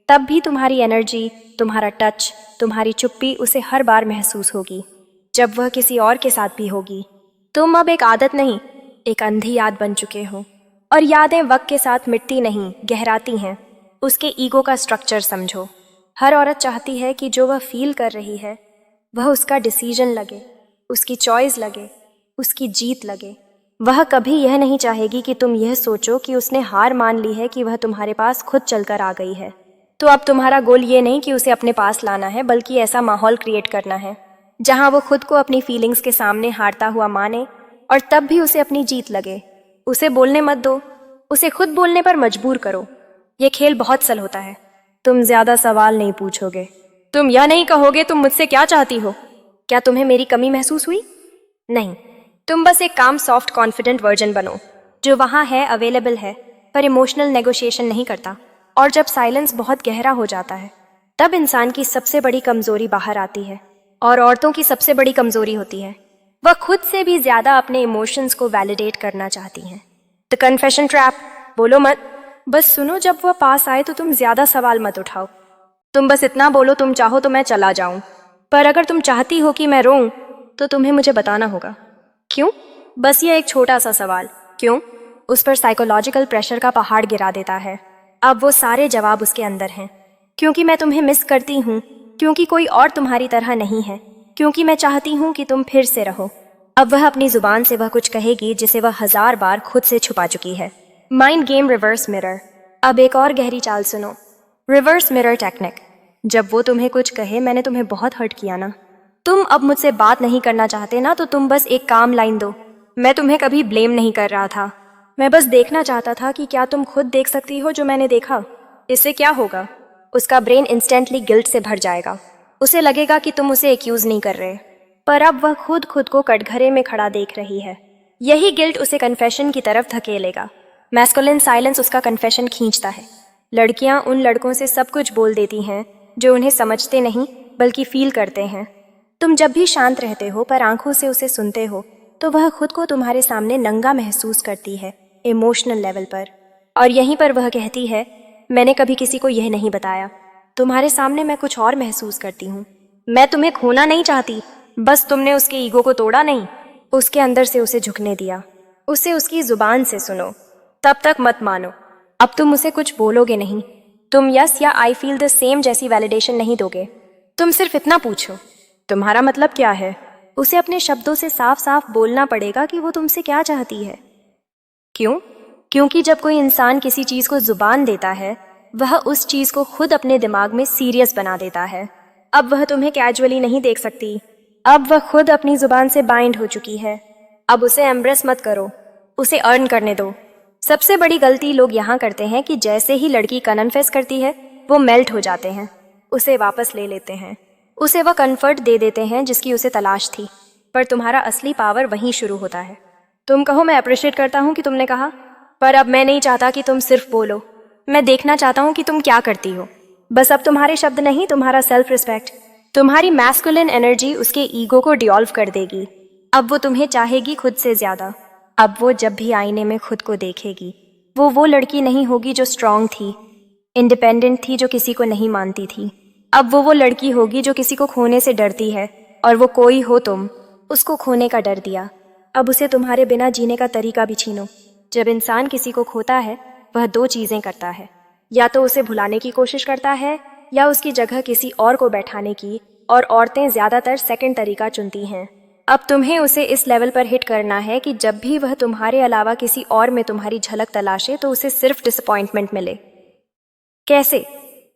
तब भी तुम्हारी एनर्जी, तुम्हारा टच, तुम्हारी चुप्पी उसे हर बार महसूस होगी जब वह किसी और के साथ भी होगी। तुम अब एक आदत नहीं, एक अंधी याद बन चुके हो, और यादें वक्त के साथ मिटती नहीं, गहराती हैं। उसके ईगो का स्ट्रक्चर समझो। हर औरत चाहती है कि जो वह फील कर रही है वह उसका डिसीजन लगे, उसकी चॉइस लगे, उसकी जीत लगे। वह कभी यह नहीं चाहेगी कि तुम यह सोचो कि उसने हार मान ली है, कि वह तुम्हारे पास खुद चलकर आ गई है। तो अब तुम्हारा गोल ये नहीं कि उसे अपने पास लाना है, बल्कि ऐसा माहौल क्रिएट करना है जहां वो खुद को अपनी फीलिंग्स के सामने हारता हुआ माने, और तब भी उसे अपनी जीत लगे। उसे बोलने मत दो, उसे खुद बोलने पर मजबूर करो। ये खेल बहुत सल होता है। तुम ज्यादा सवाल नहीं पूछोगे, तुम यह नहीं कहोगे तुम मुझसे क्या चाहती हो। क्या तुम्हें मेरी कमी महसूस हुई? नहीं, तुम बस एक काम सॉफ्ट कॉन्फिडेंट वर्जन बनो जो वहां है, अवेलेबल है, पर इमोशनल नेगोशिएशन नहीं करता। और जब साइलेंस बहुत गहरा हो जाता है तब इंसान की सबसे बड़ी कमजोरी बाहर आती है, और औरतों की सबसे बड़ी कमजोरी होती है वह खुद से भी ज्यादा अपने इमोशंस को वैलिडेट करना चाहती हैं। The confession trap. बोलो मत, बस सुनो। जब वह पास आए तो तुम ज्यादा सवाल मत उठाओ, तुम बस इतना बोलो, तुम चाहो तो मैं चला जाऊं, पर अगर तुम चाहती हो कि मैं रोऊं तो तुम्हें मुझे बताना होगा। क्यों? बस ये एक छोटा सा सवाल, क्यों, उस पर साइकोलॉजिकल प्रेशर का पहाड़ गिरा देता है। अब वो सारे जवाब उसके अंदर हैं। क्योंकि मैं तुम्हें मिस करती हूँ, क्योंकि कोई और तुम्हारी तरह नहीं है, क्योंकि मैं चाहती हूँ कि तुम फिर से रहो। अब वह अपनी जुबान से वह कुछ कहेगी जिसे वह 1000 बार खुद से छुपा चुकी है। Mind game reverse mirror. अब एक और गहरी चाल सुनो, रिवर्स मिरर टेक्निक। जब वो तुम्हें कुछ कहे, मैंने तुम्हें बहुत हर्ट किया ना, तुम अब मुझसे बात नहीं करना चाहते ना, तो तुम बस एक काम लाइन दो, मैं तुम्हें कभी ब्लेम नहीं कर रहा था, मैं बस देखना चाहता था कि क्या तुम खुद देख सकती हो जो मैंने देखा। इससे क्या होगा? उसका ब्रेन इंस्टेंटली गिल्ट से भर जाएगा। उसे लगेगा कि तुम उसे एक्यूज नहीं कर रहे, पर अब वह खुद को कटघरे में खड़ा देख रही है। यही गिल्ट उसे कन्फेशन की तरफ धकेलेगा। मैस्कुलिन साइलेंस उसका कन्फेशन खींचता है। लड़कियां उन लड़कों से सब कुछ बोल देती हैं जो उन्हें समझते नहीं बल्कि फील करते हैं। तुम जब भी शांत रहते हो पर आंखों से उसे सुनते हो तो वह खुद को तुम्हारे सामने नंगा महसूस करती है, इमोशनल लेवल पर। और यहीं पर वह कहती है, मैंने कभी किसी को यह नहीं बताया, तुम्हारे सामने मैं कुछ और महसूस करती हूँ। मैं तुम्हें खोना नहीं चाहती, बस तुमने उसके ईगो को तोड़ा नहीं, उसके अंदर से उसे झुकने दिया। उसे उसकी जुबान से सुनो, तब तक मत मानो। अब तुम उसे कुछ बोलोगे नहीं, तुम यस या आई फील द सेम जैसी वैलिडेशन नहीं दोगे। तुम सिर्फ इतना पूछो, तुम्हारा मतलब क्या है। उसे अपने शब्दों से साफ साफ बोलना पड़ेगा कि वो तुमसे क्या चाहती है। क्यों? क्योंकि जब कोई इंसान किसी चीज को जुबान देता है वह उस चीज को खुद अपने दिमाग में सीरियस बना देता है। अब वह तुम्हें कैजुअली नहीं देख सकती, अब वह खुद अपनी जुबान से बाइंड हो चुकी है। अब उसे एम्ब्रेस मत करो, उसे अर्न करने दो। सबसे बड़ी गलती लोग यहाँ करते हैं कि जैसे ही लड़की कन्फेस करती है वो मेल्ट हो जाते हैं, उसे वापस ले लेते हैं, उसे वह कंफर्ट दे देते हैं जिसकी उसे तलाश थी। पर तुम्हारा असली पावर वहीं शुरू होता है। तुम कहो, मैं अप्रिशिएट करता हूँ कि तुमने कहा, पर अब मैं नहीं चाहता कि तुम सिर्फ बोलो, मैं देखना चाहता हूँ कि तुम क्या करती हो। बस अब तुम्हारे शब्द नहीं, तुम्हारा सेल्फ रिस्पेक्ट, तुम्हारी मैस्कुलिन एनर्जी उसके ईगो को डिसॉल्व कर देगी। अब वो तुम्हें चाहेगी खुद से ज्यादा। अब वो जब भी आईने में खुद को देखेगी वो लड़की नहीं होगी जो स्ट्रांग थी, इंडिपेंडेंट थी, जो किसी को नहीं मानती थी। अब वो लड़की होगी जो किसी को खोने से डरती है, और वो कोई हो तुम, उसको खोने का डर दिया। अब उसे तुम्हारे बिना जीने का तरीका भी छीनो। जब इंसान किसी को खोता है वह 2 चीजें करता है, या तो उसे भुलाने की कोशिश करता है या उसकी जगह किसी और को बैठाने की और औरतें ज़्यादातर सेकंड तरीका चुनती हैं। अब तुम्हें उसे इस लेवल पर हिट करना है कि जब भी वह तुम्हारे अलावा किसी और में तुम्हारी झलक तलाशे तो उसे सिर्फ डिसअपॉइंटमेंट मिले। कैसे?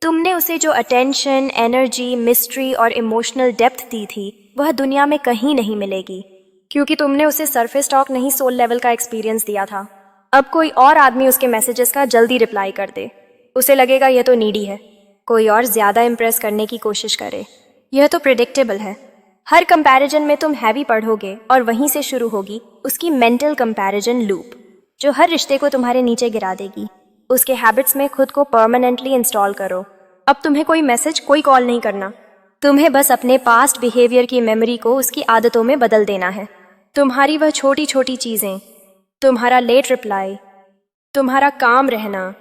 तुमने उसे जो अटेंशन, एनर्जी, मिस्ट्री और इमोशनल डेप्थ दी थी वह दुनिया में कहीं नहीं मिलेगी, क्योंकि तुमने उसे सरफेस टॉक नहीं सोल लेवल का एक्सपीरियंस दिया था। अब कोई और आदमी उसके मैसेजेस का जल्दी रिप्लाई कर दे, उसे लगेगा यह तो नीडी है, कोई और ज़्यादा इम्प्रेस करने की कोशिश करे। यह तो प्रिडिक्टेबल है। हर कंपैरिजन में तुम हैवी पढ़ोगे और वहीं से शुरू होगी उसकी मेंटल कंपैरिजन लूप, जो हर रिश्ते को तुम्हारे नीचे गिरा देगी। उसके हैबिट्स में खुद को परमानेंटली इंस्टॉल करो। अब तुम्हें कोई मैसेज, कोई कॉल नहीं करना। तुम्हें बस अपने पास्ट बिहेवियर की मेमोरी को उसकी आदतों में बदल देना है। तुम्हारी वह छोटी छोटी चीज़ें, तुम्हारा लेट रिप्लाई, तुम्हारा काम रहना,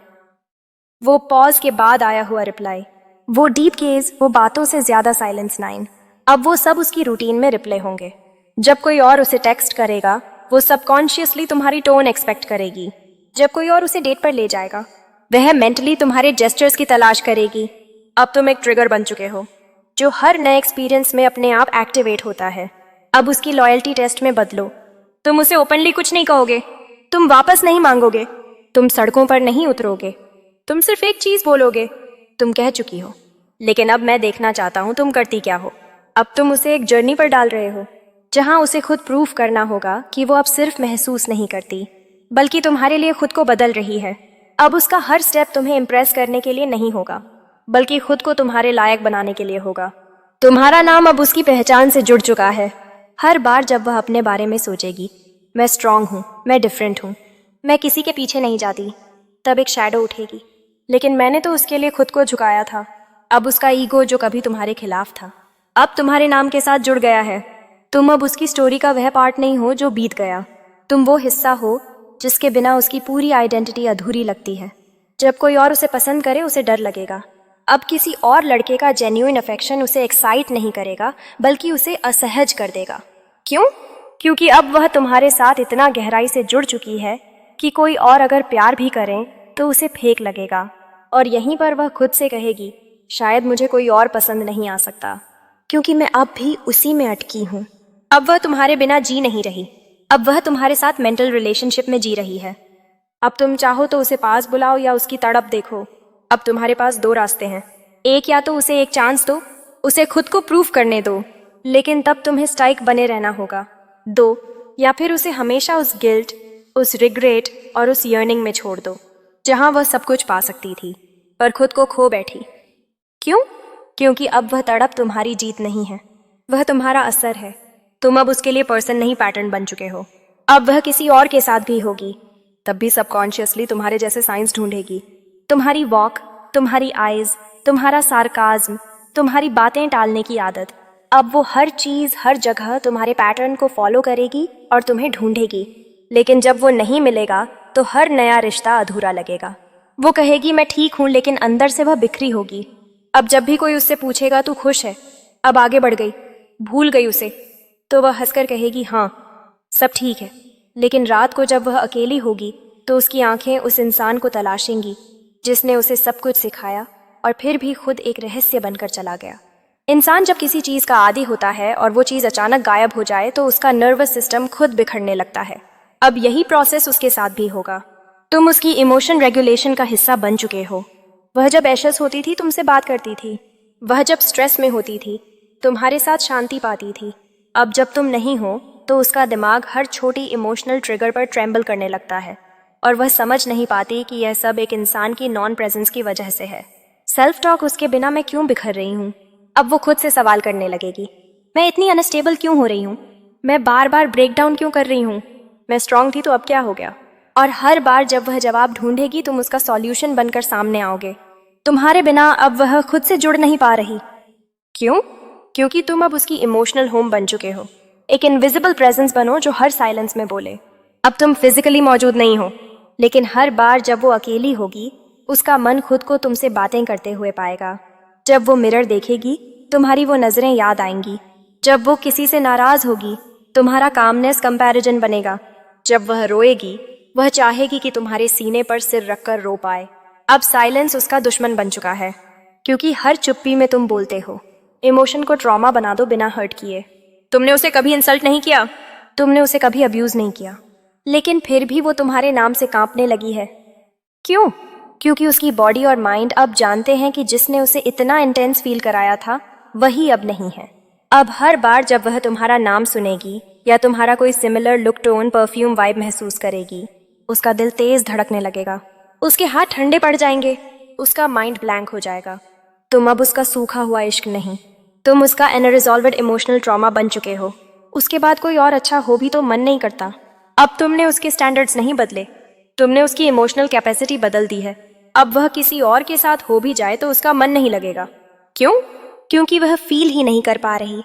वो पॉज के बाद आया हुआ रिप्लाई, वो डीप गेज, वो बातों से ज़्यादा साइलेंस 9, अब वो सब उसकी रूटीन में रिप्ले होंगे। जब कोई और उसे टेक्स्ट करेगा वो सबकॉन्शियसली तुम्हारी टोन एक्सपेक्ट करेगी। जब कोई और उसे डेट पर ले जाएगा वह मेंटली तुम्हारे जेस्चर्स की तलाश करेगी। अब तुम एक ट्रिगर बन चुके हो जो हर नए एक्सपीरियंस में अपने आप एक्टिवेट होता है। अब उसकी लॉयल्टी टेस्ट में बदलो। तुम उसे ओपनली कुछ नहीं कहोगे, तुम वापस नहीं मांगोगे, तुम सड़कों पर नहीं उतरोगे, तुम सिर्फ एक चीज़ बोलोगे, तुम कह चुकी हो, लेकिन अब मैं देखना चाहता हूँ तुम करती क्या हो। अब तुम उसे एक जर्नी पर डाल रहे हो जहाँ उसे खुद प्रूफ करना होगा कि वो अब सिर्फ महसूस नहीं करती बल्कि तुम्हारे लिए खुद को बदल रही है। अब उसका हर स्टेप तुम्हें इम्प्रेस करने के लिए नहीं होगा बल्कि खुद को तुम्हारे लायक बनाने के लिए होगा। तुम्हारा नाम अब उसकी पहचान से जुड़ चुका है। हर बार जब वह अपने बारे में सोचेगी, मैं स्ट्रांग हूँ, मैं डिफरेंट हूँ, मैं किसी के पीछे नहीं जाती, तब एक शैडो उठेगी, लेकिन मैंने तो उसके लिए खुद को झुकाया था। अब उसका ईगो जो कभी तुम्हारे खिलाफ था अब तुम्हारे नाम के साथ जुड़ गया है। तुम अब उसकी स्टोरी का वह पार्ट नहीं हो जो बीत गया, तुम वो हिस्सा हो जिसके बिना उसकी पूरी आइडेंटिटी अधूरी लगती है। जब कोई और उसे पसंद करे उसे डर लगेगा। अब किसी और लड़के का जेन्युइन अफेक्शन उसे एक्साइट नहीं करेगा बल्कि उसे असहज कर देगा। क्यों? क्योंकि अब वह तुम्हारे साथ इतना गहराई से जुड़ चुकी है कि कोई और अगर प्यार भी करें तो उसे फेक लगेगा, और यहीं पर वह खुद से कहेगी, शायद मुझे कोई और पसंद नहीं आ सकता क्योंकि मैं अब भी उसी में अटकी हूँ। अब वह तुम्हारे बिना जी नहीं रही, अब वह तुम्हारे साथ मेंटल रिलेशनशिप में जी रही है। अब तुम चाहो तो उसे पास बुलाओ या उसकी तड़प देखो। अब तुम्हारे पास दो रास्ते हैं, एक या तो उसे एक चांस दो, उसे खुद को प्रूफ करने दो, लेकिन तब तुम्हें स्ट्राइक बने रहना होगा। दो, या फिर उसे हमेशा उस गिल्ट, उस रिग्रेट और उस यर्निंग में छोड़ दो जहां वह सब कुछ पा सकती थी पर खुद को खो बैठी। क्यों? क्योंकि अब वह तड़प तुम्हारी जीत नहीं है, वह तुम्हारा असर है। तुम अब उसके लिए पर्सन नहीं, पैटर्न बन चुके हो। अब वह किसी और के साथ भी होगी, तब भी सबकॉन्शियसली तुम्हारे जैसे साइंस ढूंढेगी। तुम्हारी वॉक, तुम्हारी आइज, तुम्हारा सार्काज्म, तुम्हारी बातें टालने की आदत, अब वो हर चीज हर जगह तुम्हारे पैटर्न को फॉलो करेगी और तुम्हें ढूंढेगी। लेकिन जब वो नहीं मिलेगा तो हर नया रिश्ता अधूरा लगेगा। वो कहेगी मैं ठीक हूँ, लेकिन अंदर से वह बिखरी होगी। अब जब भी कोई उससे पूछेगा तू खुश है, अब आगे बढ़ गई, भूल गई उसे, तो वह हंसकर कहेगी हाँ सब ठीक है। लेकिन रात को जब वह अकेली होगी तो उसकी आंखें उस इंसान को तलाशेंगी जिसने उसे सब कुछ सिखाया और फिर भी खुद एक रहस्य बनकर चला गया। इंसान जब किसी चीज़ का आदी होता है और वो चीज़ अचानक गायब हो जाए तो उसका नर्वस सिस्टम खुद बिखरने लगता है। अब यही प्रोसेस उसके साथ भी होगा। तुम उसकी इमोशन रेगुलेशन का हिस्सा बन चुके हो। वह जब एशस होती थी तुमसे बात करती थी, वह जब स्ट्रेस में होती थी तुम्हारे साथ शांति पाती थी। अब जब तुम नहीं हो तो उसका दिमाग हर छोटी इमोशनल ट्रिगर पर ट्रेम्बल करने लगता है और वह समझ नहीं पाती कि यह सब एक इंसान की नॉन प्रेजेंस की वजह से है। सेल्फ टॉक, उसके बिना मैं क्यों बिखर रही हूँ। अब वो खुद से सवाल करने लगेगी, मैं इतनी अनस्टेबल क्यों हो रही हूँ, मैं बार बार ब्रेक डाउन क्यों कर रही हूँ, मैं स्ट्रांग थी तो अब क्या हो गया। और हर बार जब वह जवाब ढूंढेगी तुम उसका सॉल्यूशन बनकर सामने आओगे। तुम्हारे बिना अब वह खुद से जुड़ नहीं पा रही। क्यों? क्योंकि तुम अब उसकी इमोशनल होम बन चुके हो। एक इनविजिबल प्रेजेंस बनो जो हर साइलेंस में बोले। अब तुम फिजिकली मौजूद नहीं हो, लेकिन हर बार जब वो अकेली होगी उसका मन खुद को तुमसे बातें करते हुए पाएगा। जब वो मिरर देखेगी तुम्हारी वो नजरें याद आएंगी। जब वो किसी से नाराज होगी तुम्हारा कामनेस कंपैरिजन बनेगा। जब वह रोएगी वह चाहेगी कि तुम्हारे सीने पर सिर रखकर रो पाए। अब साइलेंस उसका दुश्मन बन चुका है, क्योंकि हर चुप्पी में तुम बोलते हो, इमोशन को ट्रॉमा बना दो बिना हर्ट किए। तुमने उसे कभी इंसल्ट नहीं किया, तुमने उसे कभी अब्यूज नहीं किया, लेकिन फिर भी वो तुम्हारे नाम से कांपने लगी है। क्यों? क्योंकि उसकी बॉडी और माइंड अब जानते हैं कि जिसने उसे इतना इंटेंस फील कराया था वही अब नहीं है। अब हर बार जब वह तुम्हारा नाम सुनेगी या तुम्हारा कोई similar look, tone, perfume, vibe महसूस करेगी, उसका दिल तेज धड़कने लगेगा, उसके हाथ ठंडे पड़ जाएंगे, उसका माइंड ब्लैंक हो जाएगा। तुम अब उसका सूखा हुआ इश्क नहीं, तुम उसका अनरिजॉल्वड इमोशनल ट्रॉमा बन चुके हो। उसके बाद कोई और अच्छा हो भी तो मन नहीं करता। अब तुमने उसके स्टैंडर्ड्स नहीं बदले, तुमने उसकी इमोशनल कैपेसिटी बदल दी है। अब वह किसी और के साथ हो भी जाए तो उसका मन नहीं लगेगा। क्यों? क्योंकि वह फील ही नहीं कर पा रही।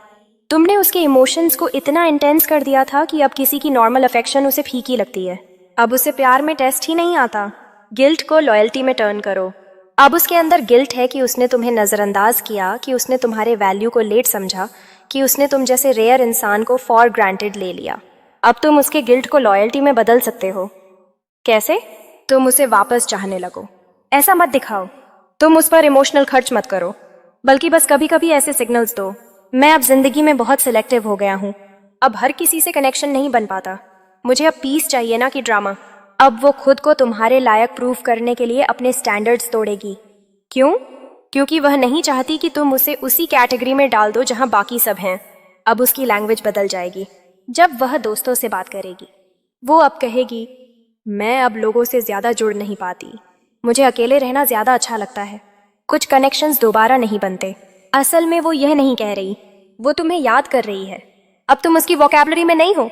तुमने उसके इमोशंस को इतना इंटेंस कर दिया था कि अब किसी की नॉर्मल अफेक्शन उसे फीकी लगती है। अब उसे प्यार में टेस्ट ही नहीं आता। गिल्ट को लॉयल्टी में टर्न करो। अब उसके अंदर गिल्ट है कि उसने तुम्हें नज़रअंदाज किया, कि उसने तुम्हारे वैल्यू को लेट समझा, कि उसने तुम जैसे रेयर इंसान को फॉर ग्रांटेड ले लिया। अब तुम उसके गिल्ट को लॉयल्टी में बदल सकते हो। कैसे? तुम उसे वापस चाहने लगो। ऐसा मत दिखाओ, तुम उस पर इमोशनल खर्च मत करो, बल्कि बस कभी कभी ऐसे सिग्नल्स दो, मैं अब जिंदगी में बहुत सिलेक्टिव हो गया हूँ, अब हर किसी से कनेक्शन नहीं बन पाता, मुझे अब पीस चाहिए ना कि ड्रामा। अब वो खुद को तुम्हारे लायक प्रूव करने के लिए अपने स्टैंडर्ड्स तोड़ेगी। क्यों? क्योंकि वह नहीं चाहती कि तुम उसे उसी कैटेगरी में डाल दो जहां बाकी सब हैं। अब उसकी लैंग्वेज बदल जाएगी। जब वह दोस्तों से बात करेगी, वो अब कहेगी, मैं अब लोगों से ज्यादा जुड़ नहीं पाती, मुझे अकेले रहना ज्यादा अच्छा लगता है। कुछ कनेक्शंस दोबारा नहीं बनते। असल में वो यह नहीं कह रही, वो तुम्हें याद कर रही है। अब तुम उसकी वोकैबुलरी में नहीं हो,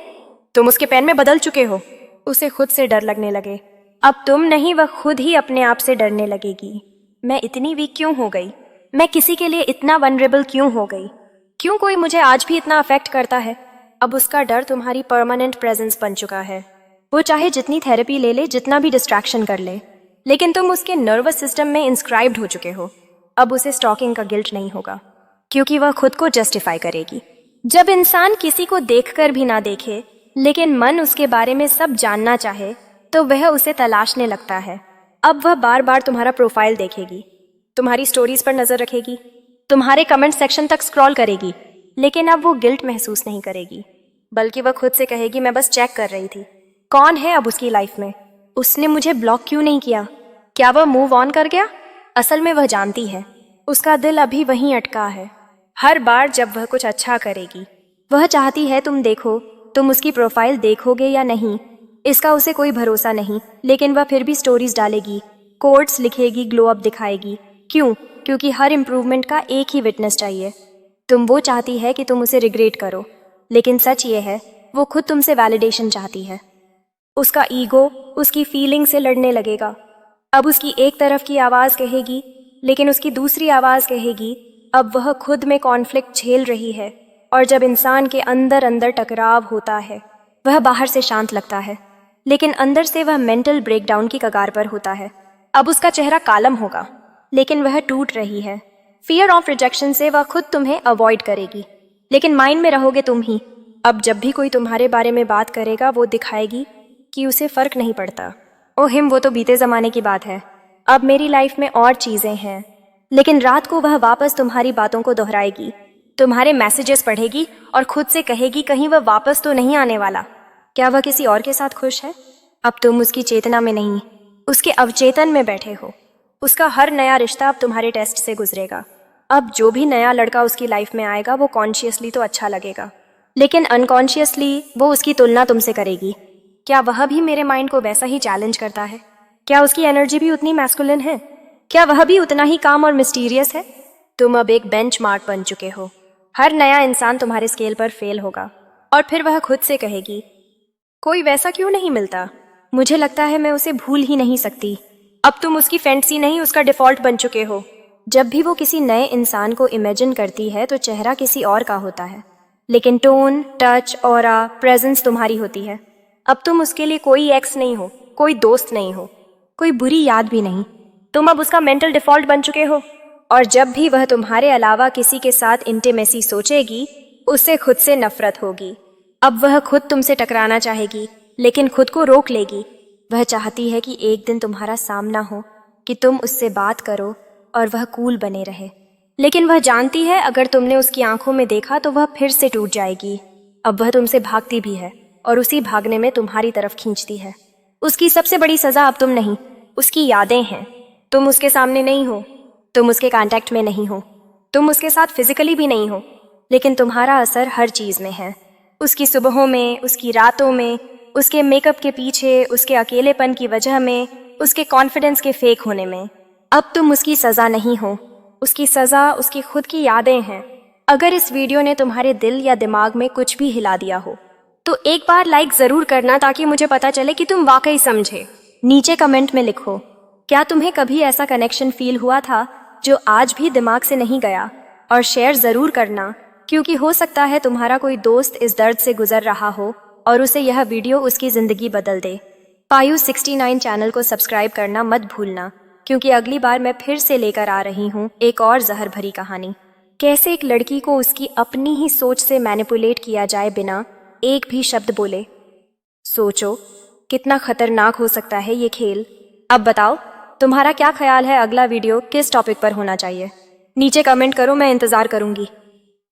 तुम उसके पेन में बदल चुके हो। उसे खुद से डर लगने लगे। अब तुम नहीं, वह खुद ही अपने आप से डरने लगेगी। मैं इतनी वीक क्यों हो गई? मैं किसी के लिए इतना वनरेबल क्यों हो गई? क्यों कोई मुझे आज भी इतना अफेक्ट करता है? अब उसका डर तुम्हारी परमानेंट प्रेजेंस बन चुका है। वो चाहे जितनी थेरेपी ले ले, जितना भी डिस्ट्रैक्शन कर ले, लेकिन तुम उसके नर्वस सिस्टम में इंस्क्राइब्ड हो चुके हो। अब उसे स्टॉकिंग का गिल्ट नहीं होगा, क्योंकि वह खुद को जस्टिफाई करेगी। जब इंसान किसी को देखकर भी ना देखे, लेकिन मन उसके बारे में सब जानना चाहे, तो वह उसे तलाशने लगता है। अब वह बार बार तुम्हारा प्रोफाइल देखेगी, तुम्हारी स्टोरीज पर नजर रखेगी, तुम्हारे कमेंट सेक्शन तक स्क्रॉल करेगी, लेकिन अब वो गिल्ट महसूस नहीं करेगी, बल्कि वह खुद से कहेगी, मैं बस चेक कर रही थी। कौन है अब उसकी लाइफ में? उसने मुझे ब्लॉक क्यों नहीं किया? क्या वह मूव ऑन कर गया? असल में वह जानती है, उसका दिल अभी वहीं अटका है। हर बार जब वह कुछ अच्छा करेगी, वह चाहती है तुम देखो, तुम उसकी प्रोफाइल देखोगे या नहीं, इसका उसे कोई भरोसा नहीं, लेकिन वह फिर भी स्टोरीज डालेगी, कोट्स लिखेगी, ग्लो अप दिखाएगी। क्यों? क्योंकि हर इम्प्रूवमेंट का एक ही विटनेस चाहिए। तुम वो चाहती है कि तुम उसे रिग्रेट करो, लेकिन सच ये है, वो खुद तुमसे वैलिडेशन चाहती है। उसका ईगो उसकी फीलिंग से लड़ने लगेगा। अब उसकी एक तरफ की आवाज़ कहेगी, लेकिन उसकी दूसरी आवाज़ कहेगी, अब वह खुद में कॉन्फ्लिक्ट झेल रही है। और जब इंसान के अंदर अंदर टकराव होता है, वह बाहर से शांत लगता है, लेकिन अंदर से वह मेंटल ब्रेकडाउन की कगार पर होता है। अब उसका चेहरा कालम होगा, लेकिन वह टूट रही है। फियर ऑफ रिजेक्शन से वह खुद तुम्हें अवॉइड करेगी, लेकिन माइंड में रहोगे तुम ही। अब जब भी कोई तुम्हारे बारे में बात करेगा, वो दिखाएगी कि उसे फर्क नहीं पड़ता। ओ हिम, वो तो बीते ज़माने की बात है, अब मेरी लाइफ में और चीज़ें हैं। लेकिन रात को वह वापस तुम्हारी बातों को दोहराएगी, तुम्हारे मैसेजेस पढ़ेगी और खुद से कहेगी, कहीं वह वापस तो नहीं आने वाला। क्या वह किसी और के साथ खुश है? अब तुम उसकी चेतना में नहीं, उसके अवचेतन में बैठे हो। उसका हर नया रिश्ता अब तुम्हारे टेस्ट से गुजरेगा। अब जो भी नया लड़का उसकी लाइफ में आएगा, वो कॉन्शियसली तो अच्छा लगेगा, लेकिन अनकॉन्शियसली वो उसकी तुलना तुमसे करेगी। क्या वह भी मेरे माइंड को वैसा ही चैलेंज करता है? क्या उसकी एनर्जी भी उतनी मैस्कुलिन है? क्या वह भी उतना ही काम और मिस्टीरियस है? तुम अब एक बेंचमार्क बन चुके हो। हर नया इंसान तुम्हारे स्केल पर फेल होगा, और फिर वह खुद से कहेगी, कोई वैसा क्यों नहीं मिलता? मुझे लगता है मैं उसे भूल ही नहीं सकती। अब तुम उसकी फैंटेसी नहीं, उसका डिफॉल्ट बन चुके हो। जब भी वो किसी नए इंसान को इमेजिन करती है, तो चेहरा किसी और का होता है, लेकिन टोन, टच, ऑरा, प्रेजेंस तुम्हारी होती है। अब तुम उसके लिए कोई एक्स नहीं हो, कोई दोस्त नहीं हो, कोई बुरी याद भी नहीं। तुम अब उसका मेंटल डिफॉल्ट बन चुके हो, और जब भी वह तुम्हारे अलावा किसी के साथ इंटीमेसी सोचेगी, उससे खुद से नफरत होगी। अब वह खुद तुमसे टकराना चाहेगी, लेकिन खुद को रोक लेगी। वह चाहती है कि एक दिन तुम्हारा सामना हो, कि तुम उससे बात करो और वह कूल बने रहे, लेकिन वह जानती है अगर तुमने उसकी आंखों में देखा तो वह फिर से टूट जाएगी। अब वह तुमसे भागती भी है और उसी भागने में तुम्हारी तरफ खींचती है। उसकी सबसे बड़ी सजा अब तुम नहीं, उसकी यादें हैं। तुम उसके सामने नहीं हो, तुम उसके कांटेक्ट में नहीं हो, तुम उसके साथ फिजिकली भी नहीं हो, लेकिन तुम्हारा असर हर चीज़ में है। उसकी सुबहों में, उसकी रातों में, उसके मेकअप के पीछे, उसके अकेलेपन की वजह में, उसके कॉन्फिडेंस के फेक होने में। अब तुम उसकी सज़ा नहीं हो, उसकी सज़ा उसकी खुद की यादें हैं। अगर इस वीडियो ने तुम्हारे दिल या दिमाग में कुछ भी हिला दिया हो तो एक बार लाइक ज़रूर करना, ताकि मुझे पता चले कि तुम वाकई समझे। नीचे कमेंट में लिखो, क्या तुम्हें कभी ऐसा कनेक्शन फील हुआ था जो आज भी दिमाग से नहीं गया? और शेयर ज़रूर करना, क्योंकि हो सकता है तुम्हारा कोई दोस्त इस दर्द से गुजर रहा हो और उसे यह वीडियो उसकी ज़िंदगी बदल दे। पायु 69 चैनल को सब्सक्राइब करना मत भूलना, क्योंकि अगली बार मैं फिर से लेकर आ रही हूँ एक और जहर भरी कहानी। कैसे एक लड़की को उसकी अपनी ही सोच से मैनिपुलेट किया जाए बिना एक भी शब्द बोले। सोचो कितना खतरनाक हो सकता है ये खेल। अब बताओ तुम्हारा क्या ख्याल है, अगला वीडियो किस टॉपिक पर होना चाहिए? नीचे कमेंट करो, मैं इंतज़ार करूँगी।